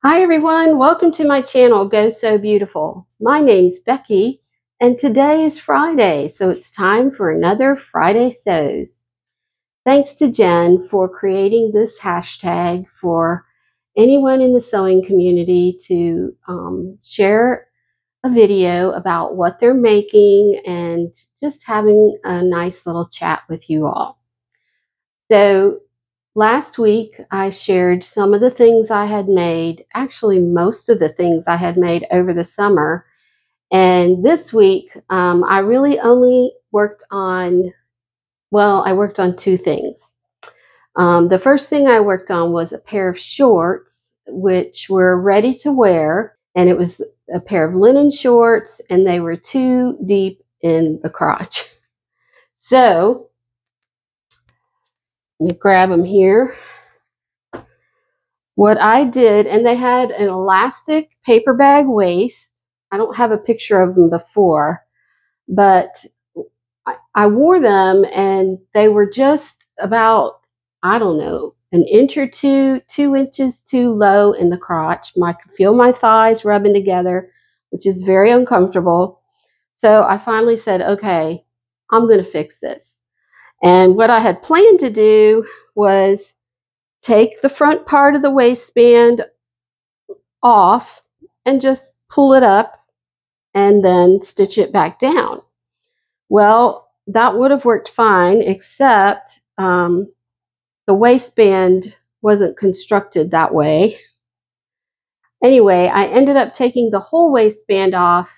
Hi everyone, welcome to my channel, Go So Beautiful. My name's Becky and today is Friday, so it's time for another Friday Sews. Thanks to Jen for creating this hashtag for anyone in the sewing community to share a video about what they're making and just having a nice little chat with you all. So last week, I shared some of the things I had made, actually most of the things I had made over the summer. And this week, I really only worked on, I worked on two things. The first thing I worked on was a pair of shorts, which were ready to wear. And it was a pair of linen shorts, and they were too deep in the crotch. So let me grab them here. What I did, and they had an elastic paper bag waist. I don't have a picture of them before, but I wore them and they were just about, I don't know, an inch or 2 inches too low in the crotch. I could feel my thighs rubbing together, which is very uncomfortable. So I finally said, okay, I'm going to fix this. And what I had planned to do was take the front part of the waistband off and just pull it up and then stitch it back down. Well, that would have worked fine, except the waistband wasn't constructed that way. Anyway, I ended up taking the whole waistband off.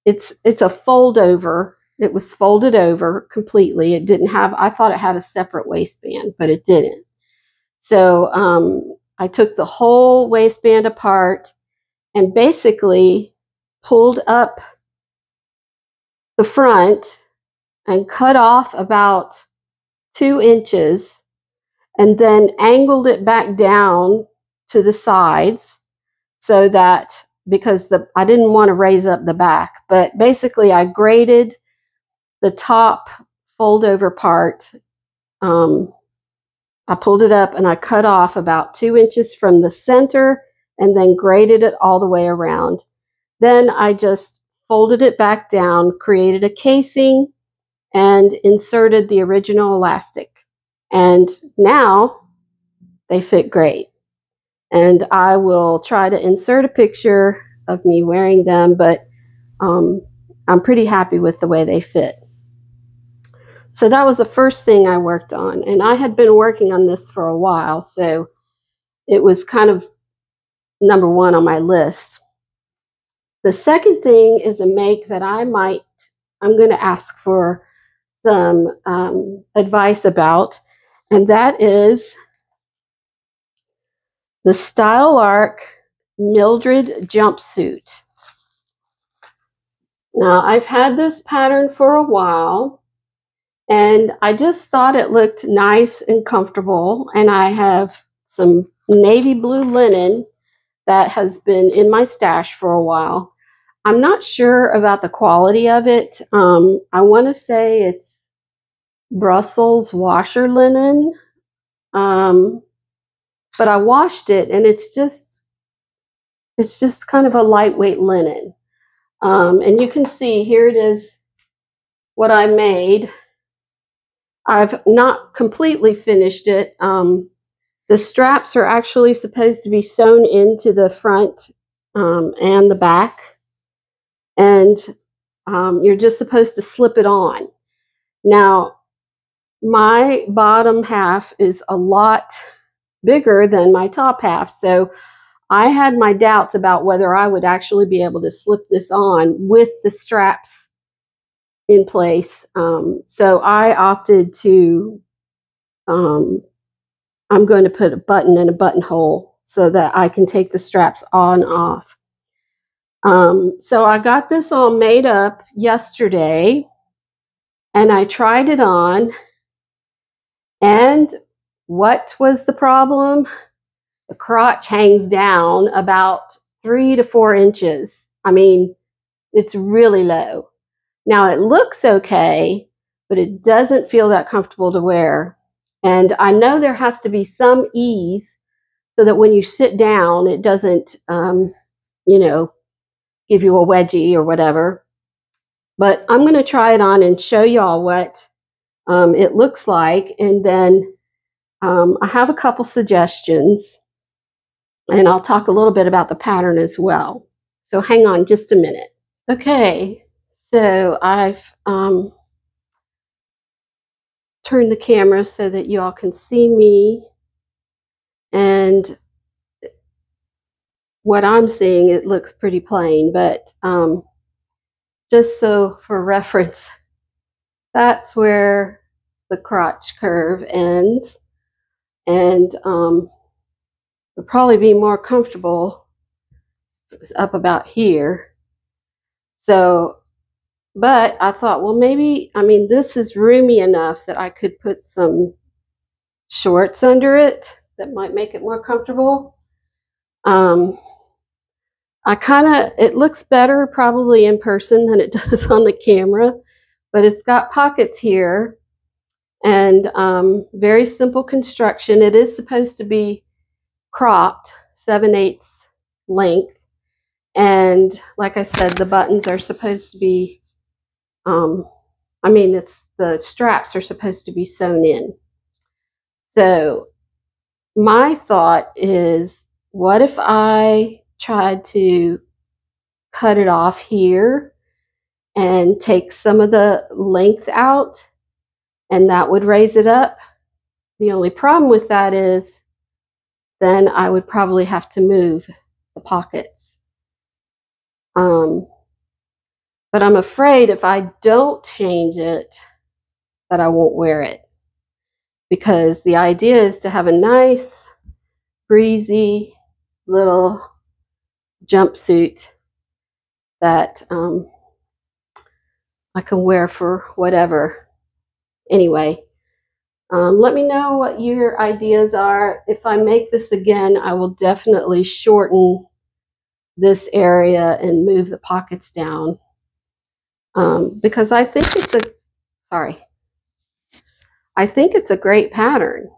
It's a fold over. It was folded over completely. It didn't have, I thought it had a separate waistband, but it didn't. So I took the whole waistband apart and basically pulled up the front and cut off about 2 inches and then angled it back down to the sides so that, because I didn't want to raise up the back, but basically I graded the top fold over part. I pulled it up and I cut off about 2 inches from the center and then graded it all the way around. Then I just folded it back down, created a casing, and inserted the original elastic. And now they fit great. And I will try to insert a picture of me wearing them, but I'm pretty happy with the way they fit. So that was the first thing I worked on. And I had been working on this for a while, so it was kind of number one on my list. The second thing is a make that I'm going to ask for some advice about, and that is the Style Arc Mildred jumpsuit. Now, I've had this pattern for a while, and I just thought it looked nice and comfortable, and I have some navy blue linen that has been in my stash for a while. I'm not sure about the quality of it. I want to say it's Brussels washer linen, but I washed it and it's just kind of a lightweight linen. And you can see here it is what I made. I've not completely finished it. The straps are actually supposed to be sewn into the front and the back, and you're just supposed to slip it on. Now, my bottom half is a lot bigger than my top half, so I had my doubts about whether I would actually be able to slip this on with the straps in place. So I opted to, I'm going to put a button in a buttonhole so that I can take the straps on and off. So I got this all made up yesterday and I tried it on, and what was the problem? The crotch hangs down about 3 to 4 inches. I mean, it's really low. Now it looks okay, but it doesn't feel that comfortable to wear. And I know there has to be some ease so that when you sit down, it doesn't, you know, give you a wedgie or whatever. But I'm going to try it on and show y'all what it looks like. And then I have a couple suggestions, and I'll talk a little bit about the pattern as well. So hang on just a minute. Okay, so I've turned the camera so that you all can see me. And what I'm seeing, it looks pretty plain, but just so for reference, that's where the crotch curve ends. And it'll probably be more comfortable up about here. So, but I thought, well, maybe, I mean, this is roomy enough that I could put some shorts under it that might make it more comfortable. It looks better probably in person than it does on the camera, but it's got pockets here, and very simple construction. It is supposed to be cropped 7/8 length, and like I said, the buttons are supposed to be, the straps are supposed to be sewn in. So my thought is, what if I tried to cut it off here and take some of the length out, and that would raise it up? The only problem with that is then I would probably have to move the pockets. But I'm afraid if I don't change it, that I won't wear it, because the idea is to have a nice, breezy little jumpsuit that I can wear for whatever. Anyway, let me know what your ideas are. If I make this again, I will definitely shorten this area and move the pockets down, because I think it's a great pattern.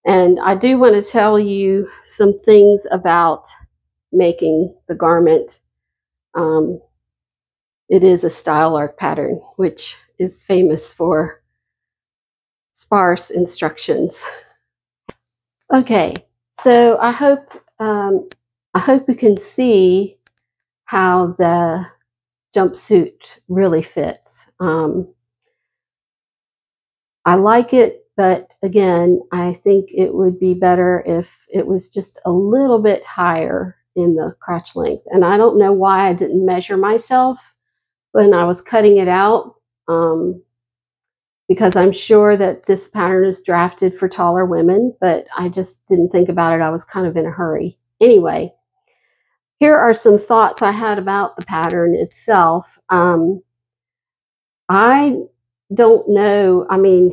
And I do want to tell you some things about making the garment. It is a Style Arc pattern, which is famous for sparse instructions. Okay, so I hope you can see how the jumpsuit really fits. I like it, but again, I think it would be better if it was just a little bit higher in the crotch length. And I don't know why I didn't measure myself when I was cutting it out, because I'm sure that this pattern is drafted for taller women, but I just didn't think about it. I was kind of in a hurry. Anyway, here are some thoughts I had about the pattern itself. I don't know. I mean,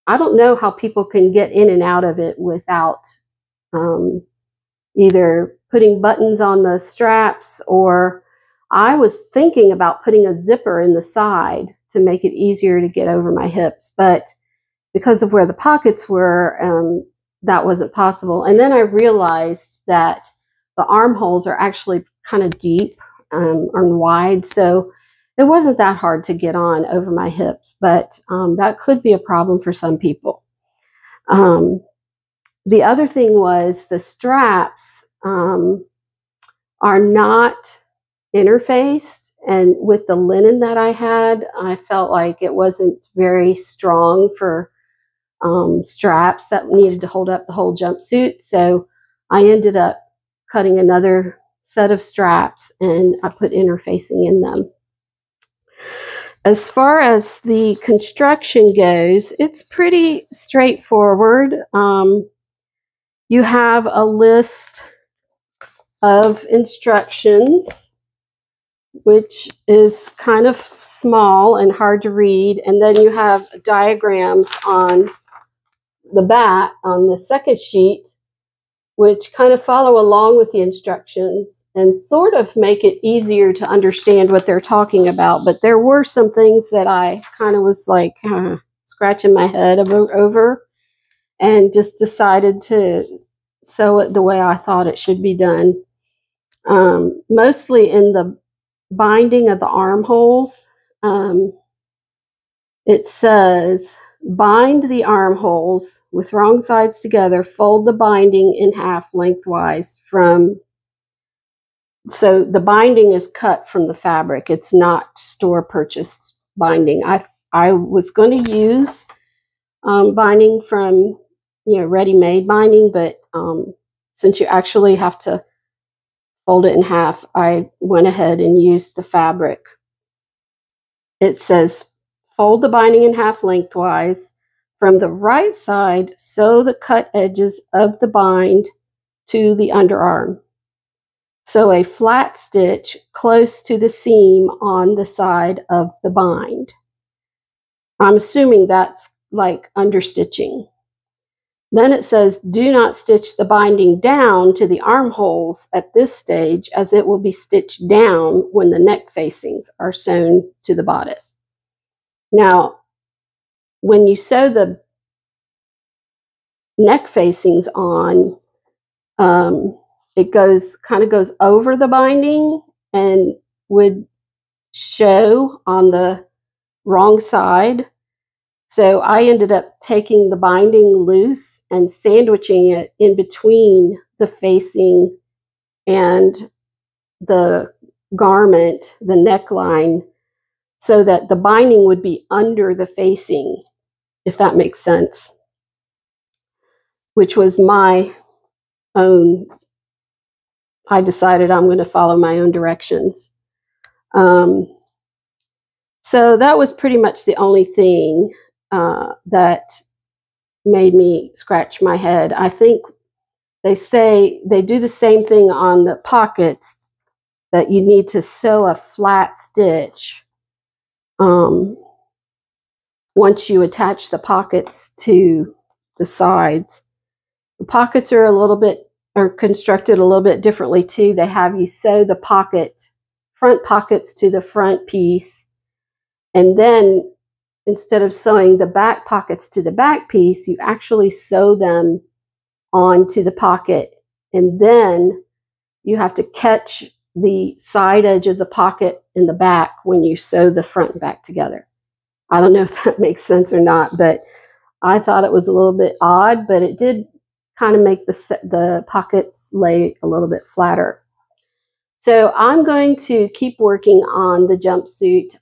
I don't know how people can get in and out of it without either putting buttons on the straps, or I was thinking about putting a zipper in the side to make it easier to get over my hips. But because of where the pockets were, that wasn't possible. And then I realized that the armholes are actually kind of deep and wide, so it wasn't that hard to get on over my hips, but that could be a problem for some people. The other thing was the straps are not interfaced, and with the linen that I had, I felt like it wasn't very strong for straps that needed to hold up the whole jumpsuit. So I ended up cutting another set of straps, and I put interfacing in them. As far as the construction goes, it's pretty straightforward. You have a list of instructions, which is kind of small and hard to read, and then you have diagrams on the back on the second sheet, which kind of follow along with the instructions and sort of make it easier to understand what they're talking about. But there were some things that I kind of was like scratching my head over, and just decided to sew it the way I thought it should be done. Mostly in the binding of the armholes. It says, bind the armholes with wrong sides together, fold the binding in half lengthwise from, so the binding is cut from the fabric. It's not store purchased binding. I was going to use binding from, ready-made binding, but since you actually have to fold it in half, I went ahead and used the fabric. It says, fold the binding in half lengthwise. From the right side, sew the cut edges of the bind to the underarm. Sew a flat stitch close to the seam on the side of the bind. I'm assuming that's like understitching. Then it says, do not stitch the binding down to the armholes at this stage, as it will be stitched down when the neck facings are sewn to the bodice. Now, when you sew the neck facings on, it kind of goes over the binding and would show on the wrong side. So I ended up taking the binding loose and sandwiching it in between the facing and the garment, the neckline, so that the binding would be under the facing, if that makes sense, which was my own. I decided I'm going to follow my own directions. So that was pretty much the only thing that made me scratch my head. I think they say they do the same thing on the pockets, that you need to sew a flat stitch once you attach the pockets to the sides. The pockets are constructed a little bit differently too. They have you sew the front pockets to the front piece, and then instead of sewing the back pockets to the back piece, you actually sew them onto the pocket, and then you have to catch the side edge of the pocket in the back when you sew the front and back together. I don't know if that makes sense or not, but I thought it was a little bit odd, but it did kind of make the pockets lay a little bit flatter. So I'm going to keep working on the jumpsuit.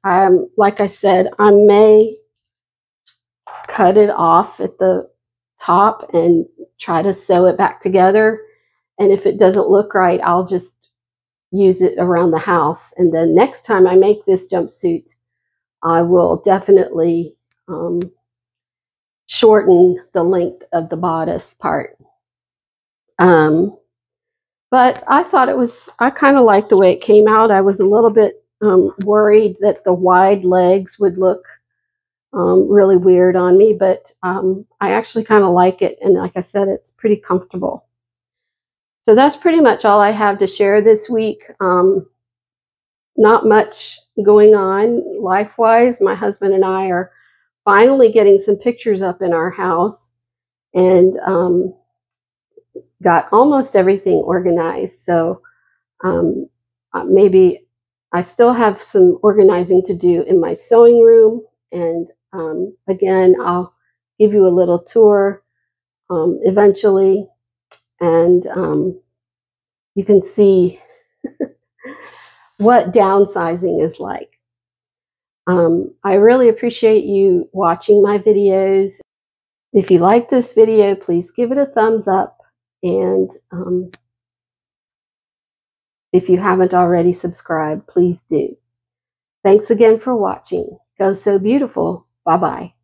Like I said, I may cut it off at the top and try to sew it back together. And if it doesn't look right, I'll just use it around the house. And then next time I make this jumpsuit, I will definitely shorten the length of the bodice part. But I thought I kind of liked the way it came out. I was a little bit worried that the wide legs would look really weird on me, but I actually kind of like it. And like I said, it's pretty comfortable. So that's pretty much all I have to share this week. Not much going on life-wise. My husband and I are finally getting some pictures up in our house, and got almost everything organized. So maybe I still have some organizing to do in my sewing room. And again, I'll give you a little tour eventually, and you can see what downsizing is like. I really appreciate you watching my videos. If you like this video, please give it a thumbs up. And if you haven't already subscribed, please do. Thanks again for watching. Go Sew Beautiful. Bye-bye.